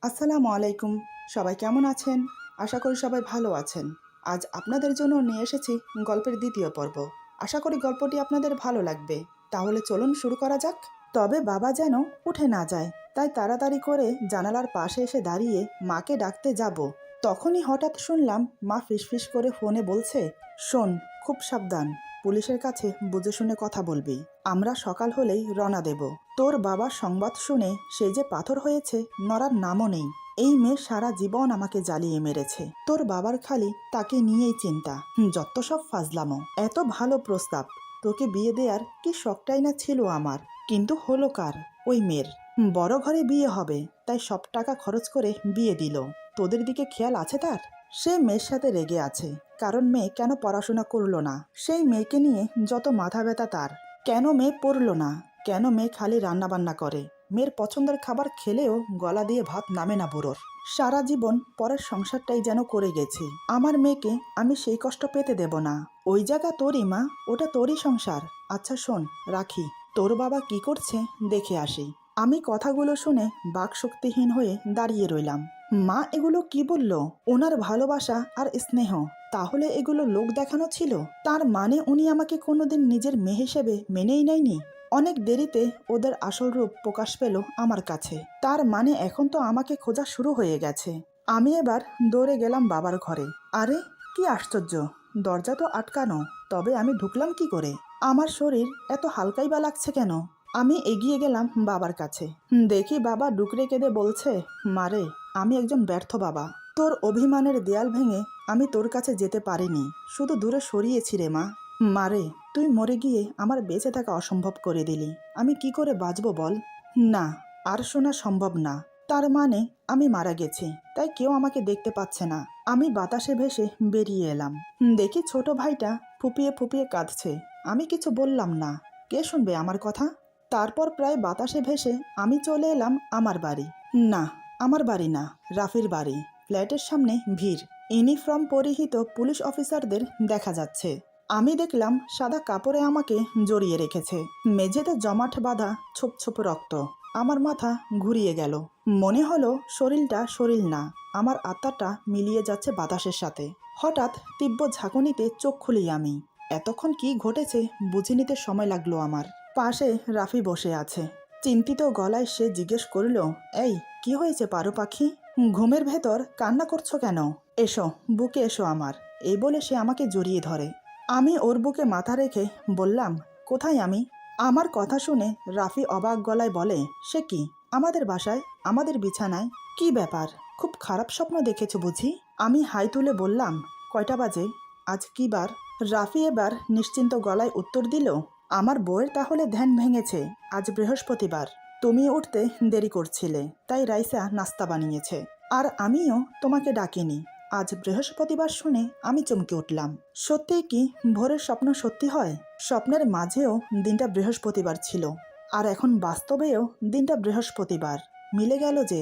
আসসালামু আলাইকুম। সবাই কেমন আছেন? আশা করি সবাই ভালো আছেন। আজ আপনাদের জন্য নিয়ে এসেছি গল্পের দ্বিতীয় পর্ব। আশা করি গল্পটি আপনাদের ভালো লাগবে। তাহলে চলুন শুরু করা যাক। তবে বাবা যেন উঠে না যায়, তাই তাড়াতাড়ি করে জানালার পাশে এসে দাঁড়িয়ে মাকে ডাকতে যাব। তখনই হঠাৎ শুনলাম মা ফিসফিস করে ফোনে বলছে, শোন, খুব সাবধান, পুলিশের কাছে বুঝে শুনে কথা বলবি। আমরা সকাল হলেই রওনা দেব। তোর বাবার সংবাদ শুনে সে যে পাথর হয়েছে, নড়ার নামও নেই। এই মেয়ে সারা জীবন আমাকে জ্বালিয়ে মেরেছে। তোর বাবার খালি তাকে নিয়েই চিন্তা। যত সব ফাজলামো। এত ভালো প্রস্তাব, তোকে বিয়ে দেওয়ার কি শখটাই না ছিল আমার। কিন্তু হলো কার? ওই মেয়ের। বড় ঘরে বিয়ে হবে, তাই সব টাকা খরচ করে বিয়ে দিল। তোদের দিকে খেয়াল আছে তার? সে মেয়ের সাথে রেগে আছে, কারণ মেয়ে কেন পড়াশোনা করলো না। সেই মেয়েকে নিয়ে যত মাথা ব্যথা তার। কেন মেয়ে পড়লো না? কেন মেয়ে খালি রান্নাবান্না করে? মেয়ের পছন্দের খাবার খেলেও গলা দিয়ে ভাত নামে না বুড়োর। সারা জীবন পরের সংসারটাই যেন করে গেছি। আমার মেয়েকে আমি সেই কষ্ট পেতে দেব না। ওই জায়গা তোরই মা, ওটা তোরই সংসার। আচ্ছা শোন, রাখি। তোর বাবা কি করছে দেখে আসি। আমি কথাগুলো শুনে বাকশক্তিহীন হয়ে দাঁড়িয়ে রইলাম। মা এগুলো কি বলল? ওনার ভালোবাসা আর স্নেহ, তাহলে এগুলো লোক দেখানো ছিল? তার মানে উনি আমাকে কোনোদিন নিজের মেয়ে হিসেবে মেনেই নেয়নি? অনেক দেরিতে ওদের আসল রূপ প্রকাশ পেল আমার কাছে। তার মানে এখন তো আমাকে খোঁজা শুরু হয়ে গেছে। আমি এবার দৌড়ে গেলাম বাবার ঘরে। আরে কি আশ্চর্য, দরজা তো আটকানো, তবে আমি ঢুকলাম কি করে? আমার শরীর এত হালকাই বা লাগছে কেন? আমি এগিয়ে গেলাম বাবার কাছে। দেখি বাবা ডুকরে কেঁদে বলছে, মারে, আমি একজন ব্যর্থ বাবা। তোর অভিমানের দেয়াল ভেঙে আমি তোর কাছে যেতে পারিনি, শুধু দূরে সরিয়েছি রে মা। মারে, তুই মরে গিয়ে আমার বেঁচে থাকা অসম্ভব করে দিলি। আমি কি করে বাঁচবো বল? না, আর শোনা সম্ভব না। তার মানে আমি মারা গেছি, তাই কেউ আমাকে দেখতে পাচ্ছে না। আমি বাতাসে ভেসে বেরিয়ে এলাম। দেখি ছোট ভাইটা ফুপিয়ে ফুপিয়ে কাঁদছে। আমি কিছু বললাম না। কে শুনবে আমার কথা? তারপর প্রায় বাতাসে ভেসে আমি চলে এলাম আমার বাড়ি। না, আমার বাড়ি না, রাফির বাড়ি। ফ্ল্যাটের সামনে ভিড়। ইউনিফর্ম পরিহিত পুলিশ অফিসারদের দেখা যাচ্ছে। আমি দেখলাম সাদা কাপড়ে আমাকে জড়িয়ে রেখেছে। মেঝেতে জমাট বাঁধা ছোপ ছোপ রক্ত। আমার মাথা ঘুরিয়ে গেল। মনে হলো শরীরটা শরীর না, আমার আত্মাটা মিলিয়ে যাচ্ছে বাতাসের সাথে। হঠাৎ তীব্র ঝাঁকুনিতে চোখ খুলি আমি। এতক্ষণ কি ঘটেছে বুঝে নিতে সময় লাগলো আমার। পাশে রাফি বসে আছে। চিন্তিত গলায় সে জিজ্ঞেস করল, এই কি হয়েছে পারো পাখি? ঘুমের ভেতর কান্না করছো কেন? এসো, বুকে এসো আমার। এই বলে সে আমাকে জড়িয়ে ধরে। আমি ওর বুকে মাথা রেখে বললাম, কোথায় আমি? আমার কথা শুনে রাফি অবাক গলায় বলে, সে কি, আমাদের বাসায়, আমাদের বিছানায়? কি ব্যাপার, খুব খারাপ স্বপ্ন দেখেছো বুঝি? আমি হাই তুলে বললাম, কয়টা বাজে? আজ কি বার? রাফি এবার নিশ্চিন্ত গলায় উত্তর দিল, আমার বউয়ের তাহলে ধ্যান ভেঙেছে। আজ বৃহস্পতিবার, তুমি উঠতে দেরি করছিলে, তাই রাইসা নাস্তা বানিয়েছে। আর আমিও তোমাকে ডাকিনি। আজ বৃহস্পতিবার শুনে আমি চমকে উঠলাম। সত্যিই কি ভোরের স্বপ্ন সত্যি হয়? স্বপ্নের মাঝেও দিনটা বৃহস্পতিবার ছিল, আর এখন বাস্তবেও দিনটা বৃহস্পতিবার। মিলে গেল যে।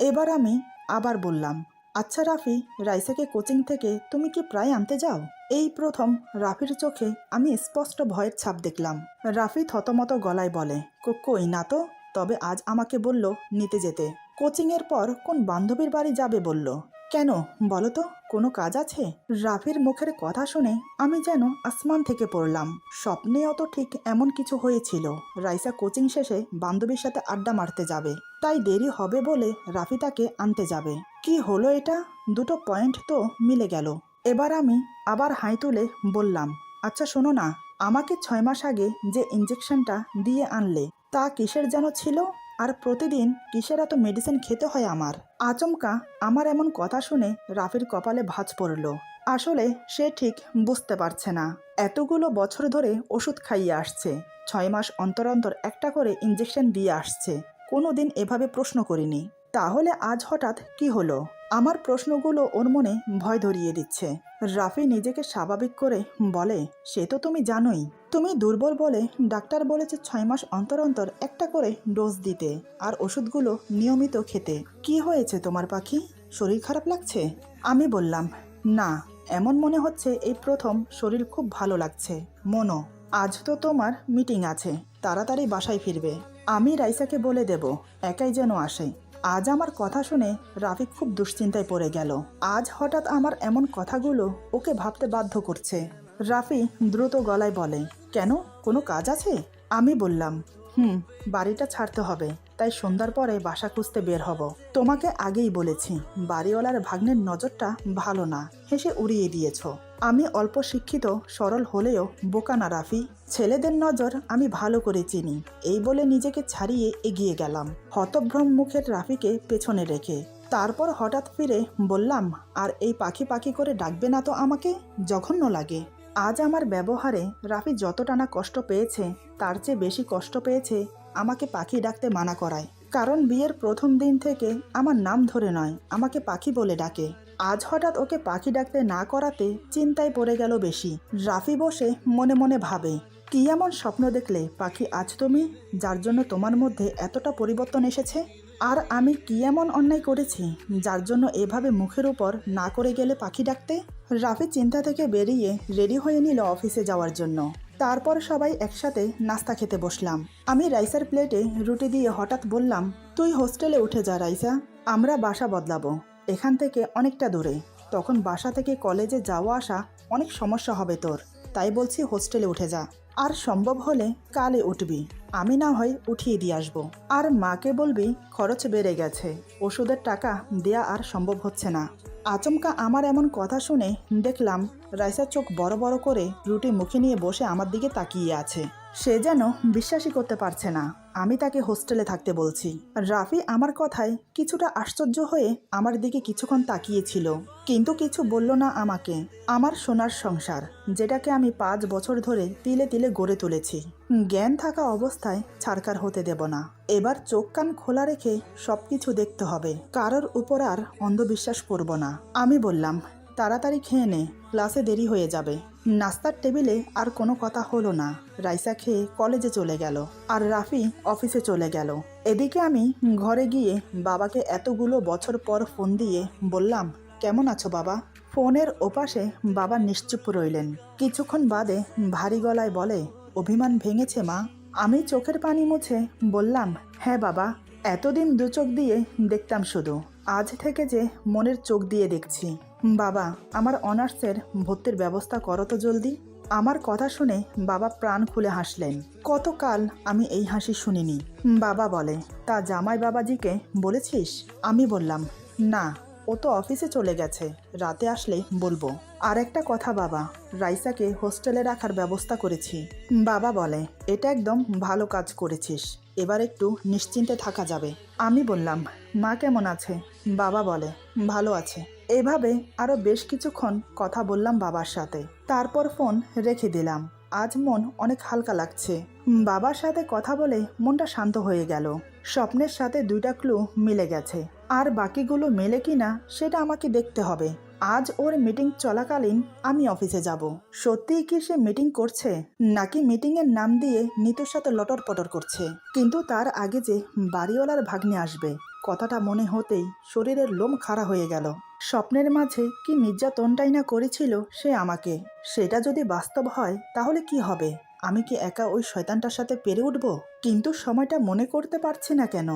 এবার আমি আবার বললাম, আচ্ছা রাফি, রাইসাকে কোচিং থেকে তুমি কি প্রায় আনতে যাও? এই প্রথম রাফির চোখে আমি স্পষ্ট ভয়ের ছাপ দেখলাম। রাফি থতমত গলায় বলে, কই না তো, তবে আজ আমাকে বলল নিতে যেতে। কোচিংয়ের পর কোন বান্ধবীর বাড়ি যাবে বলল। কেন বলো তো, কোনো কাজ আছে? রাফির মুখের কথা শুনে আমি যেন আসমান থেকে পড়লাম। স্বপ্নেও তো ঠিক এমন কিছু হয়েছিল। রাইসা কোচিং শেষে বান্ধবীর সাথে আড্ডা মারতে যাবে, তাই দেরি হবে বলে রাফি তাকে আনতে যাবে। কি হলো এটা? দুটো পয়েন্ট তো মিলে গেল। এবার আমি আবার হাই তুলে বললাম, আচ্ছা শোনো না, আমাকে 6 মাস আগে যে ইঞ্জেকশনটা দিয়ে আনলে, তা কিসের যেন ছিল? আর প্রতিদিন কিসের এত মেডিসিন খেতে হয় আমার? আচমকা আমার এমন কথা শুনে রাফির কপালে ভাঁজ পড়ল। আসলে সে ঠিক বুঝতে পারছে না। এতগুলো বছর ধরে ওষুধ খাইয়ে আসছে, 6 মাস অন্তর অন্তর একটা করে ইঞ্জেকশন দিয়ে আসছে। কোনোদিন এভাবে প্রশ্ন করিনি। তাহলে আজ হঠাৎ কি হলো? আমার প্রশ্নগুলো ওর মনে ভয় ধরিয়ে দিচ্ছে। রাফি নিজেকে স্বাভাবিক করে বলে, সে তো তুমি জানোই, তুমি দুর্বল বলে ডাক্তার বলেছে 6 মাস অন্তর অন্তর একটা করে ডোজ দিতে, আর ওষুধগুলো নিয়মিত খেতে। কি হয়েছে তোমার পাখি? শরীর খারাপ লাগছে? আমি বললাম, না, এমন মনে হচ্ছে এই প্রথম শরীর খুব ভালো লাগছে। মনো, আজ তো তোমার মিটিং আছে, তাড়াতাড়ি বাসায় ফিরবে। আমি রাইসাকে বলে দেব একাই যেন আসে। আজ আমার কথা শুনে রাফি খুব দুশ্চিন্তায় পড়ে গেল। আজ হঠাৎ আমার এমন কথাগুলো ওকে ভাবতে বাধ্য করছে। রাফি দ্রুত গলায় বলে, কেন, কোনো কাজ আছে? আমি বললাম, বাড়িটা ছাড়তে হবে, তাই সন্ধ্যার পরে বাসা খুঁজতে বের হব। তোমাকে আগেই বলেছি, বাড়িওয়ালার ভাগ্নের নজরটা ভালো না। হেসে উড়িয়ে দিয়েছ। আমি অল্প শিক্ষিত সরল হলেও বোকা না রাফি। ছেলেদের নজর আমি ভালো করে চিনি। এই বলে নিজেকে ছাড়িয়ে এগিয়ে গেলাম, হতভ্রম মুখের রাফিকে পেছনে রেখে। তারপর হঠাৎ ফিরে বললাম, আর এই পাখি পাখি করে ডাকবে না তো আমাকে, জঘন্য লাগে। আজ আমার ব্যবহারে রাফি যতটা না কষ্ট পেয়েছে, তার চেয়ে বেশি কষ্ট পেয়েছে আমাকে পাখি ডাকতে মানা করায়। কারণ বিয়ের প্রথম দিন থেকে আমার নাম ধরে নয়, আমাকে পাখি বলে ডাকে। আজ হঠাৎ ওকে পাখি ডাকতে না করাতে চিন্তায় পড়ে গেল বেশি। রাফি বসে মনে মনে ভাবে, কি এমন স্বপ্ন দেখলে পাখি আজ তুমি, যার জন্য তোমার মধ্যে এতটা পরিবর্তন এসেছে? আর আমি কি এমন অন্যায় করেছি যার জন্য এভাবে মুখের উপর না করে গেলে পাখি ডাকতে? রাফি চিন্তা থেকে বেরিয়ে রেডি হয়ে নিল অফিসে যাওয়ার জন্য। তারপর সবাই একসাথে নাস্তা খেতে বসলাম। আমি রাইসার প্লেটে রুটি দিয়ে হঠাৎ বললাম, তুই হোস্টেলে উঠে যা রাইসা, আমরা বাসা বদলাবো, এখান থেকে অনেকটা দূরে। তখন বাসা থেকে কলেজে যাওয়া আসা অনেক সমস্যা হবে তোর, তাই বলছি হোস্টেলে উঠে যা। আর সম্ভব হলে কালে উঠবি, আমি না হয় উঠিয়ে দিয়ে আসবো। আর মাকে বলবি খরচ বেড়ে গেছে, ওষুধের টাকা দেয়া আর সম্ভব হচ্ছে না। আচমকা আমার এমন কথা শুনে দেখলাম রাইসা চোখ বড় বড় করে রুটি মুখে নিয়ে বসে আমার দিকে তাকিয়ে আছে। সে যেন বিশ্বাসই করতে পারছে না আমি তাকে হোস্টেলে থাকতে বলছি। রাফি আমার কথায় কিছুটা আশ্চর্য হয়ে আমার দিকে কিছুক্ষণ তাকিয়েছিল, কিন্তু কিছু বলল না আমাকে। আমার সোনার সংসার, যেটাকে আমি 5 বছর ধরে তিলে তিলে গড়ে তুলেছি, জ্ঞান থাকা অবস্থায় ছাড়কার হতে দেব না। এবার চোখ কান খোলা রেখে সবকিছু দেখতে হবে, কারোর উপর আর অন্ধবিশ্বাস করব না। আমি বললাম, তাড়াতাড়ি খেয়ে নে, ক্লাসে দেরি হয়ে যাবে। নাস্তার টেবিলে আর কোনো কথা হলো না। রাইসা খেয়ে কলেজে চলে গেল আর রাফি অফিসে চলে গেল। এদিকে আমি ঘরে গিয়ে বাবাকে এতগুলো বছর পর ফোন দিয়ে বললাম, কেমন আছো বাবা? ফোনের ওপাশে বাবা নিশ্চুপ রইলেন। কিছুক্ষণ বাদে ভারী গলায় বলে, অভিমান ভেঙেছে মা? আমি চোখের পানি মুছে বললাম, হ্যাঁ বাবা, এতদিন 2 চোখ দিয়ে দেখতাম শুধু, আজ থেকে যে মনের চোখ দিয়ে দেখছি। বাবা, আমার অনার্সের ভর্তির ব্যবস্থা করো তো জলদি। আমার কথা শুনে বাবা প্রাণ খুলে হাসলেন। কতকাল আমি এই হাসি শুনিনি। বাবা বলে, তা জামাই বাবাজিকে বলেছিস? আমি বললাম, না, ও তো অফিসে চলে গেছে, রাতে আসলে বলবো। আর একটা কথা বাবা, রাইসাকে হোস্টেলে রাখার ব্যবস্থা করেছি। বাবা বলে, এটা একদম ভালো কাজ করেছিস, এবার একটু নিশ্চিন্তে থাকা যাবে। আমি বললাম, মা কেমন আছে? বাবা বলে, ভালো আছে। এভাবে আরো বেশ কিছুক্ষণ কথা বললাম বাবার সাথে, তারপর ফোন রেখে দিলাম। আজ মন অনেক হালকা লাগছে। বাবার সাথে কথা বলে মনটা শান্ত হয়ে গেল। স্বপ্নের সাথে 2টা ক্লু মিলে গেছে, আর বাকিগুলো মেলে কিনা সেটা আমাকে দেখতে হবে। আজ ওর মিটিং চলাকালীন আমি অফিসে যাব। সত্যিই কি সে মিটিং করছে, নাকি মিটিংয়ের নাম দিয়ে নিতুর সাথে লটর পটর করছে? কিন্তু তার আগে যে বাড়িওয়ালার ভাগ্নে আসবে, কথাটা মনে হতেই শরীরের লোম খাড়া হয়ে গেল। স্বপ্নের মাঝে কি নির্যাতনটাই না করেছিল সে আমাকে, সেটা যদি বাস্তব হয় তাহলে কি হবে? আমি কি একা ওই শয়তানটার সাথে পেরে উঠব? কিন্তু সময়টা মনে করতে পারছি না কেন।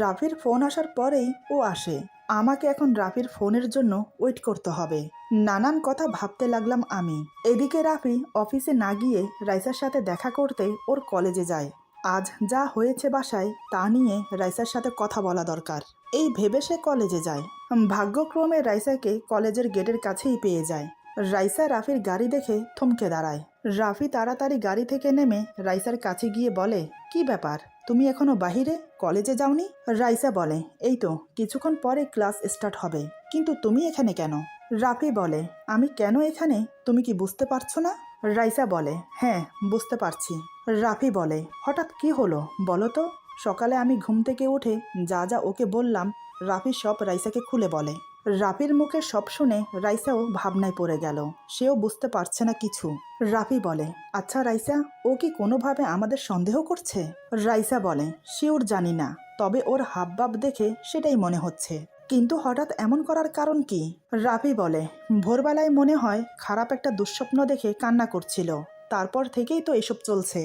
রাফির ফোন আসার পরেই ও আসে, আমাকে এখন রাফির ফোনের জন্য ওয়েট করতে হবে। নানান কথা ভাবতে লাগলাম আমি। এদিকে রাফি অফিসে না গিয়ে রাইসার সাথে দেখা করতে ওর কলেজে যায়। আজ যা হয়েছে বাসায় তা নিয়ে রাইসার সাথে কথা বলা দরকার, এই ভেবে সে কলেজে যায়। ভাগ্যক্রমে রাইসাকে কলেজের গেটের কাছেই পেয়ে যায়। রাইসা রাফির গাড়ি দেখে থমকে দাঁড়ায়। রাফি তাড়াতাড়ি গাড়ি থেকে নেমে রাইসার কাছে গিয়ে বলে, কি ব্যাপার, তুমি এখনো বাহিরে, কলেজে যাওনি? রাইসা বলে, এই তো কিছুক্ষণ পরে ক্লাস স্টার্ট হবে, কিন্তু তুমি এখানে কেন? রাফি বলে, আমি কেন এখানে তুমি কি বুঝতে পারছো না? রাইসা বলে, হ্যাঁ বুঝতে পারছি। রাফি বলে, হঠাৎ কি হলো বলো তো? সকালে আমি ঘুম থেকে উঠে যা যা ওকে বললাম রাফি সব রাইসাকে খুলে বলে। রাফির মুখে সব শুনে রাইসাও ভাবনায় পড়ে গেল, সেও বুঝতে পারছে না কিছু। রাফি বলে, আচ্ছা রাইসা, ও কি কোনোভাবে আমাদের সন্দেহ করছে? রাইসা বলে, শিওর জানি না, তবে ওর হাবভাব দেখে সেটাই মনে হচ্ছে। কিন্তু হঠাৎ এমন করার কারণ কি? রাফি বলে, ভোরবেলায় মনে হয় খারাপ একটা দুঃস্বপ্ন দেখে কান্না করছিল, তারপর থেকেই তো এসব চলছে।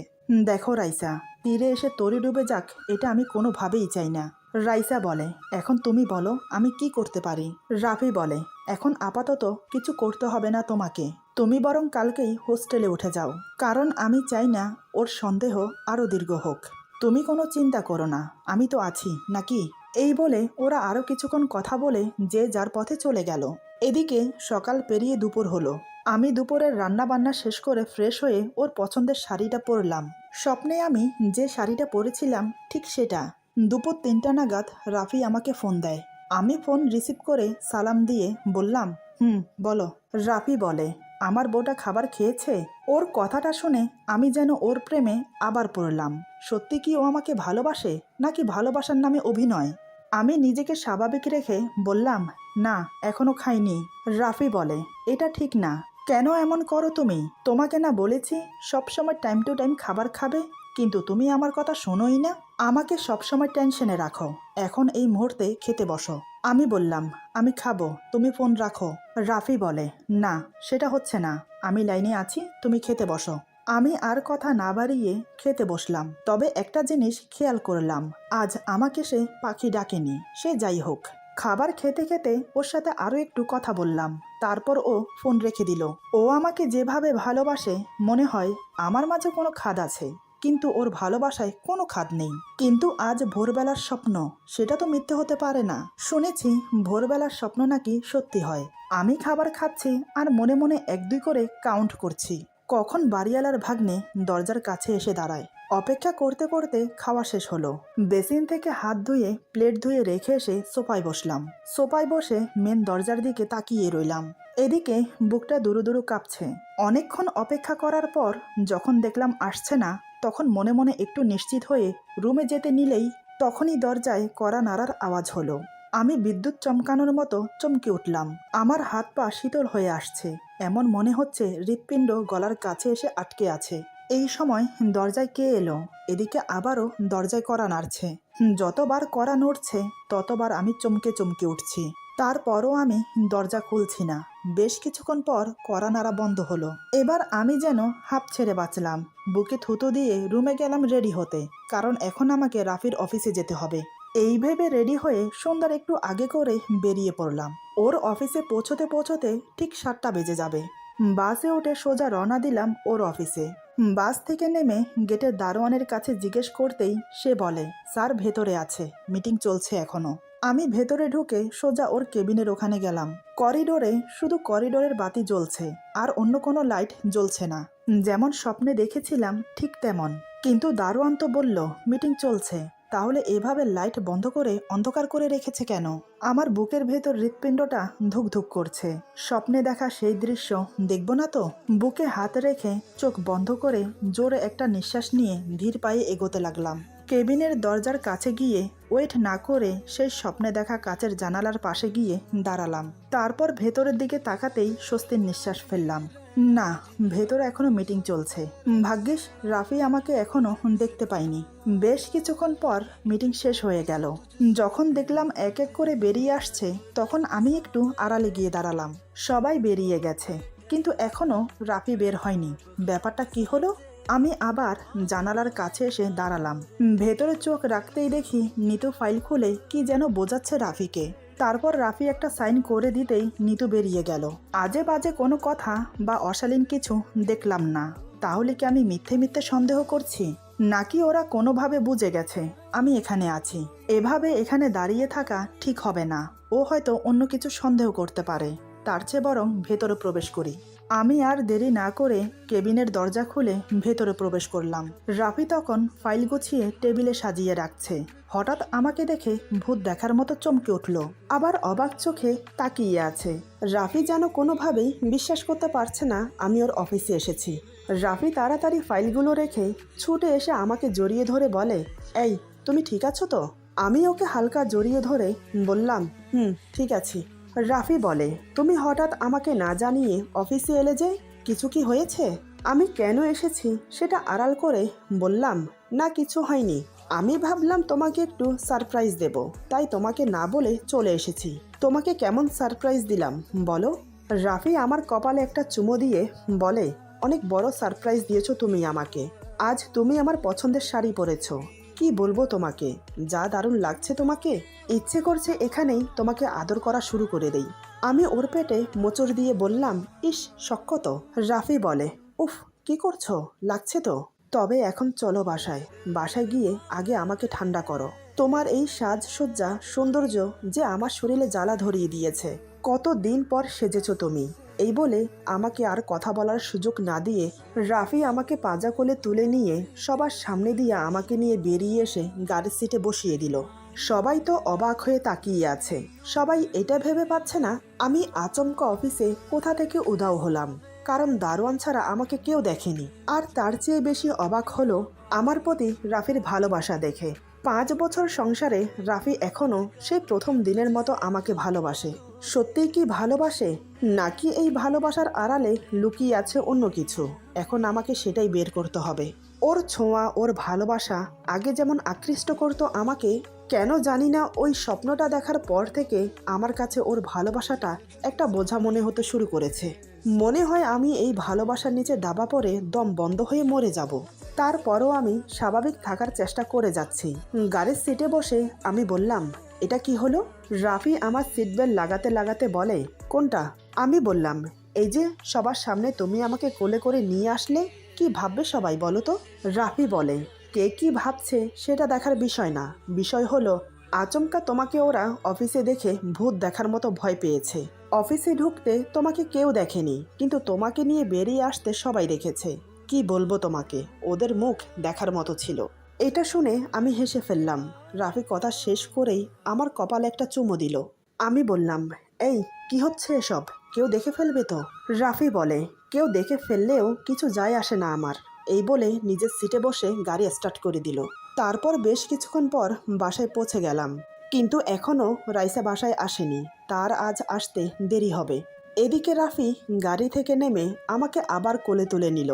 দেখো রাইসা, তীরে এসে তরি ডুবে যাক, এটা আমি কোনোভাবেই চাই না। রাইসা বলে, এখন তুমি বলো আমি কি করতে পারি। রাফি বলে, এখন আপাতত কিছু করতে হবে না তোমাকে, তুমি বরং কালকেই হোস্টেলে উঠে যাও, কারণ আমি চাই না ওর সন্দেহ আরও দীর্ঘ হোক। তুমি কোনো চিন্তা করো না, আমি তো আছি নাকি। এই বলে ওরা আরও কিছুক্ষণ কথা বলে যে যার পথে চলে গেল। এদিকে সকাল পেরিয়ে দুপুর হলো। আমি দুপুরের রান্না বান্না শেষ করে ফ্রেশ হয়ে ওর পছন্দের শাড়িটা পরলাম। স্বপ্নে আমি যে শাড়িটা পরেছিলাম ঠিক সেটা। দুপুর 3টা নাগাদ রাফি আমাকে ফোন দেয়। আমি ফোন রিসিভ করে সালাম দিয়ে বললাম, বলো। রাফি বলে, আমার বউটা খাবার খেয়েছে। ওর কথাটা শুনে আমি যেন ওর প্রেমে আবার পড়লাম। সত্যি কি ও আমাকে ভালোবাসে, নাকি ভালোবাসার নামে অভিনয়? আমি নিজেকে স্বাভাবিক রেখে বললাম, না এখনো খাইনি। রাফি বলে, এটা ঠিক না, কেন এমন করো তুমি? তোমাকে না বলেছি সবসময় টাইম টু টাইম খাবার খাবে, কিন্তু তুমি আমার কথা শোনোই না। আমাকে সবসময় টেনশনে রাখো, এখন এই মুহূর্তে খেতে বসো। আমি বললাম, আমি খাবো, তুমি ফোন রাখো। রাফি বলে, না সেটা হচ্ছে না, আমি লাইনে আছি, তুমি খেতে বসো। আমি আর কথা না বাড়িয়ে খেতে বসলাম। তবে একটা জিনিস খেয়াল করলাম, আজ আমাকে সে পাখি ডাকেনি। সে যাই হোক, খাবার খেতে খেতে ওর সাথে আরও একটু কথা বললাম। তারপর ও ফোন রেখে দিল। ও আমাকে যেভাবে ভালোবাসে মনে হয় আমার মাঝে কোনো খাদ আছে, কিন্তু ওর ভালোবাসায় কোনো খাদ নেই। কিন্তু আজ ভোরবেলার স্বপ্ন, সেটা তো মিথ্যে হতে পারে না। শুনেছি ভোরবেলার স্বপ্ন নাকি সত্যি হয়। আমি খাবার খাচ্ছি আর মনে মনে 1-2 করে কাউন্ট করছি। কখন বাড়িওয়ালার ভাগ্নে দরজার কাছে এসে দাঁড়ায়। অপেক্ষা করতে করতে খাওয়া শেষ হলো। বেসিন থেকে হাত ধুয়ে প্লেট ধুয়ে রেখে এসে সোফায় বসলাম। সোফায় বসে মেন দরজার দিকে তাকিয়ে রইলাম। এদিকে বুকটা দুরু দুরু কাঁপছে। অনেকক্ষণ অপেক্ষা করার পর যখন দেখলাম আসছে না, তখন মনে মনে একটু নিশ্চিত হয়ে রুমে যেতে নিলেই তখনই দরজায় কড়া নাড়ার আওয়াজ হলো। আমি বিদ্যুৎ চমকানোর মতো চমকে উঠলাম। আমার হাত পা শীতল হয়ে আসছে, এমন মনে হচ্ছে হৃৎপিণ্ড গলার কাছে এসে আটকে আছে। এই সময় দরজায় কে এলো? এদিকে আবারও দরজায় কড়া নাড়ছে। যতবার কড়া নড়ছে ততবার আমি চমকে চমকে উঠছি। তারপরও আমি দরজা খুলছি না। বেশ কিছুক্ষণ পর কড়া নাড়া বন্ধ হলো। এবার আমি যেন হাঁপ ছেড়ে বাঁচলাম। বুকে থুতু দিয়ে রুমে গেলাম রেডি হতে, কারণ এখন আমাকে রাফির অফিসে যেতে হবে। এই ভেবে রেডি হয়ে সন্ধ্যার একটু আগে করে বেরিয়ে পড়লাম। ওর অফিসে পৌঁছতে পৌঁছতে ঠিক 7টা বেজে যাবে। বাসে উঠে সোজা রওনা দিলাম ওর অফিসে। বাস থেকে নেমে গেটের দারোয়ানের কাছে জিজ্ঞেস করতেই সে বলে, স্যার ভেতরে আছে, মিটিং চলছে এখনো। আমি ভেতরে ঢুকে সোজা ওর কেবিনের ওখানে গেলাম। করিডোরে শুধু করিডোরের বাতি জ্বলছে, আর অন্য কোনো লাইট জ্বলছে না। যেমন স্বপ্নে দেখেছিলাম ঠিক তেমন। কিন্তু দারোয়ান তো বলল মিটিং চলছে, তাহলে এভাবে লাইট বন্ধ করে অন্ধকার করে রেখেছে কেন? আমার বুকের ভেতর হৃৎপিণ্ডটা ধুকধুক করছে। স্বপ্নে দেখা সেই দৃশ্য দেখব না তো? বুকে হাত রেখে চোখ বন্ধ করে জোরে একটা নিঃশ্বাস নিয়ে ধীর পায়ে এগোতে লাগলাম। কেবিনের দরজার কাছে গিয়ে ওয়েট না করে সেই স্বপ্নে দেখা কাচের জানালার পাশে গিয়ে দাঁড়ালাম। তারপর ভেতরের দিকে তাকাতেই স্বস্তির নিঃশ্বাস ফেললাম। না, ভেতরে এখনো মিটিং চলছে। ভাগ্যিস রাফি আমাকে এখনো দেখতে পাইনি। বেশ কিছুক্ষণ পর মিটিং শেষ হয়ে গেল। যখন দেখলাম এক এক করে বেরিয়ে আসছে, তখন আমি একটু আড়ালে গিয়ে দাঁড়ালাম। সবাই বেরিয়ে গেছে, কিন্তু এখনো রাফি বের হয়নি। ব্যাপারটা কি হলো? আমি আবার জানালার কাছে এসে দাঁড়ালাম। ভেতরে চোখ রাখতেই দেখি নিতু ফাইল খুলে কি যেন বোঝাচ্ছে রাফিকে। তারপর রাফি একটা সাইন করে দিতেই নিতু বেরিয়ে গেল। আজে বাজে কোনো কথা বা অশালীন কিছু দেখলাম না। তাহলে কি আমি মিথ্যে মিথ্যে সন্দেহ করছি, নাকি ওরা কোনোভাবে বুঝে গেছে আমি এখানে আছি? এভাবে এখানে দাঁড়িয়ে থাকা ঠিক হবে না। ও হয়তো অন্য কিছু সন্দেহ করতে পারে। তার চেয়ে বরং ভেতরে প্রবেশ করি। আমি আর দেরি না করে কেবিনের দরজা খুলে ভেতরে প্রবেশ করলাম। রাফি তখন ফাইল গুছিয়ে টেবিলে সাজিয়ে রাখছে। হঠাৎ আমাকে দেখে ভূত দেখার মতো চমকে উঠল, আবার অবাক চোখে তাকিয়ে আছে। রাফি যেন কোনোভাবেই বিশ্বাস করতে পারছে না আমি ওর অফিসে এসেছি। রাফি তাড়াতাড়ি ফাইলগুলো রেখে ছুটে এসে আমাকে জড়িয়ে ধরে বলে, এই তুমি ঠিক আছো তো? আমি ওকে হালকা জড়িয়ে ধরে বললাম, ঠিক আছি। রাফি বলে, তুমি হঠাৎ আমাকে না জানিয়ে অফিসে এলে যে, কিছু কি হয়েছে? আমি কেন এসেছি সেটা আড়াল করে বললাম, না কিছু হয়নি। আমি ভাবলাম তোমাকে একটু সারপ্রাইজ দেব, তাই তোমাকে না বলে চলে এসেছি। তোমাকে কেমন সারপ্রাইজ দিলাম বলো? রাফি আমার কপালে একটা চুমো দিয়ে বলে, অনেক বড় সারপ্রাইজ দিয়েছো তুমি আমাকে। আজ তুমি আমার পছন্দের শাড়ি পরেছো। কি বলবো তোমাকে, যা দারুণ লাগছে তোমাকে, ইচ্ছে করছে এখানেই তোমাকে আদর করা শুরু করে দেই। আমি ওর পেটে মোচড় দিয়ে বললাম, ইস শক্ত তো। রাফি বলে, উফ কি করছো, লাগছে তো। তবে এখন চলো বাসায়, বাসায় গিয়ে আগে আমাকে ঠান্ডা করো। তোমার এই সাজসজ্জা সৌন্দর্য যে আমার শরীরে জ্বালা ধরিয়ে দিয়েছে। কত দিন পর সেজেছো তুমি। এই বলে আমাকে আর কথা বলার সুযোগ না দিয়ে রাফি আমাকে পাজা কোলে তুলে নিয়ে সবার সামনে দিয়ে আমাকে নিয়ে বেরিয়ে এসে গাড়ির সিটে বসিয়ে দিল। সবাই তো অবাক হয়ে তাকিয়ে আছে। সবাই এটা ভেবে পাচ্ছে না আমি আচমকা অফিসে কোথা থেকে উধাও হলাম, কারণ দারোয়ান ছাড়া আমাকে কেউ দেখেনি। আর তার চেয়ে বেশি অবাক হলো আমার প্রতি রাফির ভালোবাসা দেখে। 5 বছর সংসারে রাফি এখনো সেই প্রথম দিনের মতো আমাকে ভালোবাসে। সত্যিই কি ভালোবাসে, নাকি এই ভালোবাসার আড়ালে লুকিয়ে আছে অন্য কিছু? এখন আমাকে সেটাই বের করতে হবে। ওর ছোঁয়া, ওর ভালোবাসা আগে যেমন আকৃষ্ট করতো আমাকে, কেন জানি না ওই স্বপ্নটা দেখার পর থেকে আমার কাছে ওর ভালোবাসাটা একটা বোঝা মনে হতে শুরু করেছে। মনে হয় আমি এই ভালোবাসার নিচে দাবা পড়ে দম বন্ধ হয়ে মরে যাব। তারপরও আমি স্বাভাবিক থাকার চেষ্টা করে যাচ্ছি। গাড়ির সিটে বসে আমি বললাম, এটা কি হলো? রাফি আমার সিট বেল্ট লাগাতে লাগাতে বলে, কোনটা? আমি বললাম, এই যে সবার সামনে তুমি আমাকে কোলে করে নিয়ে আসলে, কি ভাববে সবাই বলো তো? রাফি বলে, কে কি ভাবছে সেটা দেখার বিষয় না, বিষয় হলো আচমকা তোমাকে ওরা অফিসে দেখে ভূত দেখার মতো ভয় পেয়েছে। অফিসে ঢুকতে তোমাকে কেউ দেখেনি, কিন্তু তোমাকে নিয়ে বেরিয়ে আসতে সবাই দেখেছে। কি বলবো তোমাকে, ওদের মুখ দেখার মতো ছিল। এটা শুনে আমি হেসে ফেললাম। রাফি কথা শেষ করেই আমার কপালে একটা চুমু দিল। আমি বললাম, এই কি হচ্ছে এসব, কেউ দেখে ফেলবে তো? রাফি বলে, কেউ দেখে ফেললেও কিছু যায় আসে না আমার। এই বলে নিজের সিটে বসে গাড়ি স্টার্ট করে দিল। তারপর বেশ কিছুক্ষণ পর বাসায় পৌঁছে গেলাম, কিন্তু এখনও রাইসা বাসায় আসেনি। তার আজ আসতে দেরি হবে। এদিকে রাফি গাড়ি থেকে নেমে আমাকে আবার কোলে তুলে নিল।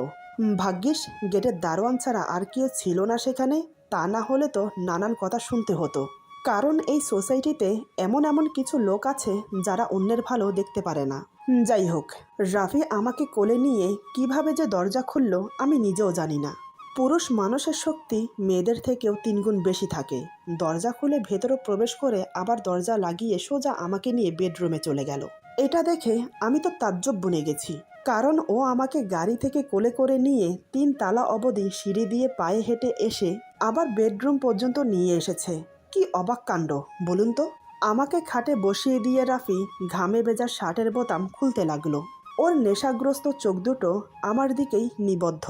ভাগ্যিস গেটের দারোয়ান ছাড়া আর কেউ ছিল না সেখানে, তা না হলে তো নানান কথা শুনতে হতো। কারণ এই সোসাইটিতে এমন এমন কিছু লোক আছে যারা অন্যের ভালো দেখতে পারে না। যাই হোক, রাফি আমাকে কোলে নিয়ে কিভাবে যে দরজা খুলল আমি নিজেও জানি না। পুরুষ মানুষের শক্তি মেয়েদের থেকেও 3 গুণ বেশি থাকে। দরজা খুলে ভেতরে প্রবেশ করে আবার দরজা লাগিয়ে সোজা আমাকে নিয়ে বেডরুমে চলে গেল। এটা দেখে আমি তো তাজ্জব বনে গেছি, কারণ ও আমাকে গাড়ি থেকে কোলে করে নিয়ে 3 তালা অবধি সিঁড়ি দিয়ে পায়ে হেঁটে এসে আবার বেডরুম পর্যন্ত নিয়ে এসেছে। কি অবাক কাণ্ড বলুন তো। আমাকে খাটে বসিয়ে দিয়ে রাফি ঘামে ভেজা শার্টের বোতাম খুলতে লাগলো। ওর নেশাগ্রস্ত চোখ দুটো আমার দিকেই নিবদ্ধ।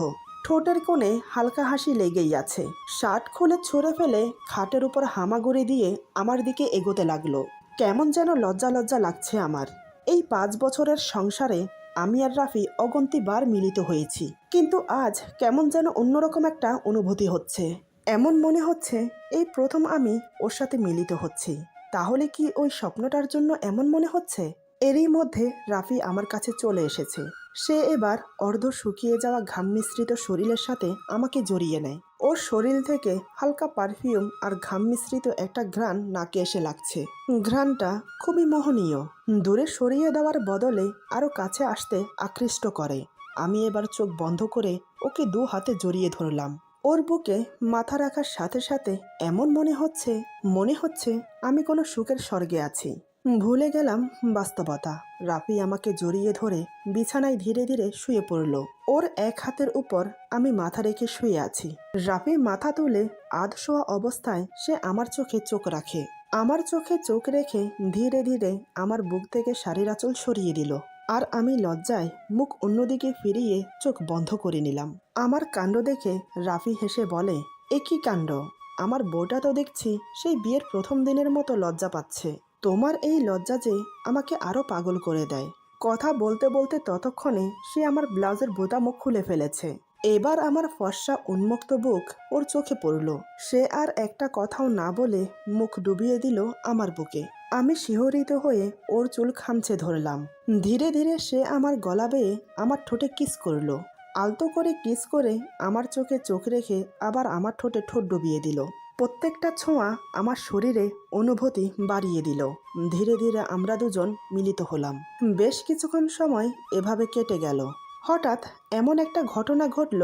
ঠোঁটের কোণে হালকা হাসি লেগেই আছে। শার্ট খুলে ছুঁড়ে ফেলে খাটের উপর হামাগুড়ি দিয়ে আমার দিকে এগোতে লাগলো। কেমন যেন লজ্জা লজ্জা লাগছে আমার। এই 5 বছরের সংসারে আমি আর রাফি অগন্তি বার মিলিত হয়েছি, কিন্তু আজ কেমন যেন অন্যরকম একটা অনুভূতি হচ্ছে। এমন মনে হচ্ছে এই প্রথম আমি ওর সাথে মিলিত হচ্ছি। তাহলে কি ওই স্বপ্নটার জন্য এমন মনে হচ্ছে? এরই মধ্যে রাফি আমার কাছে চলে এসেছে। সে এবার অর্ধ শুকিয়ে যাওয়া ঘাম মিশ্রিত শরীরের সাথে আমাকে জড়িয়ে নেয়। ওর শরীর থেকে হালকা পারফিউম আর ঘাম মিশ্রিত একটা ঘ্রাণ নাকে এসে লাগছে। ঘ্রাণটা খুবই মোহনীয়। দূরে সরিয়ে দেওয়ার বদলে আরো কাছে আসতে আকৃষ্ট করে। আমি এবার চোখ বন্ধ করে ওকে 2 হাতে জড়িয়ে ধরলাম। ওর বুকে মাথা রাখার সাথে সাথে এমন মনে হচ্ছে আমি কোনো সুখের স্বর্গে আছি। ভুলে গেলাম বাস্তবতা। রাফি আমাকে জড়িয়ে ধরে বিছানায় ধীরে ধীরে শুয়ে পড়ল। ওর এক হাতের উপর আমি মাথা রেখে শুয়ে আছি। রাফি মাথা তুলে আধশোয়া অবস্থায় সে আমার চোখে চোখ রাখে। আমার চোখে চোখ রেখে ধীরে ধীরে আমার বুক থেকে শাড়ির আঁচল সরিয়ে দিল। আর আমি লজ্জায় মুখ অন্যদিকে ফিরিয়ে চোখ বন্ধ করে নিলাম। আমার কাণ্ড দেখে রাফি হেসে বলে, এ কি কাণ্ড? আমার বউটা তো দেখছি সেই বিয়ের প্রথম দিনের মতো লজ্জা পাচ্ছে। তোমার এই লজ্জা যে আমাকে আরো পাগল করে দেয়। কথা বলতে বলতে ততক্ষণে সে আমার ব্লাউজের বোতামও খুলে ফেলেছে। এবার আমার ফর্সা উন্মুক্ত বুক ওর চোখে পড়ল। সে আর একটা কথাও না বলে মুখ ডুবিয়ে দিল আমার বুকে। আমি শিহরিত হয়ে ওর চুল খামচে ধরলাম। ধীরে ধীরে সে আমার গলা বেয়ে আমার ঠোঁটে কিস করলো। আলতো করে কিস করে আমার চোখে চোখ রেখে আবার আমার ঠোঁটে ঠোঁট ডুবিয়ে দিল। প্রত্যেকটা ছোঁয়া আমার শরীরে অনুভূতি বাড়িয়ে দিল। ধীরে ধীরে আমরা দুজন মিলিত হলাম। বেশ কিছুক্ষণ সময় এভাবে কেটে গেল। হঠাৎ এমন একটা ঘটনা ঘটল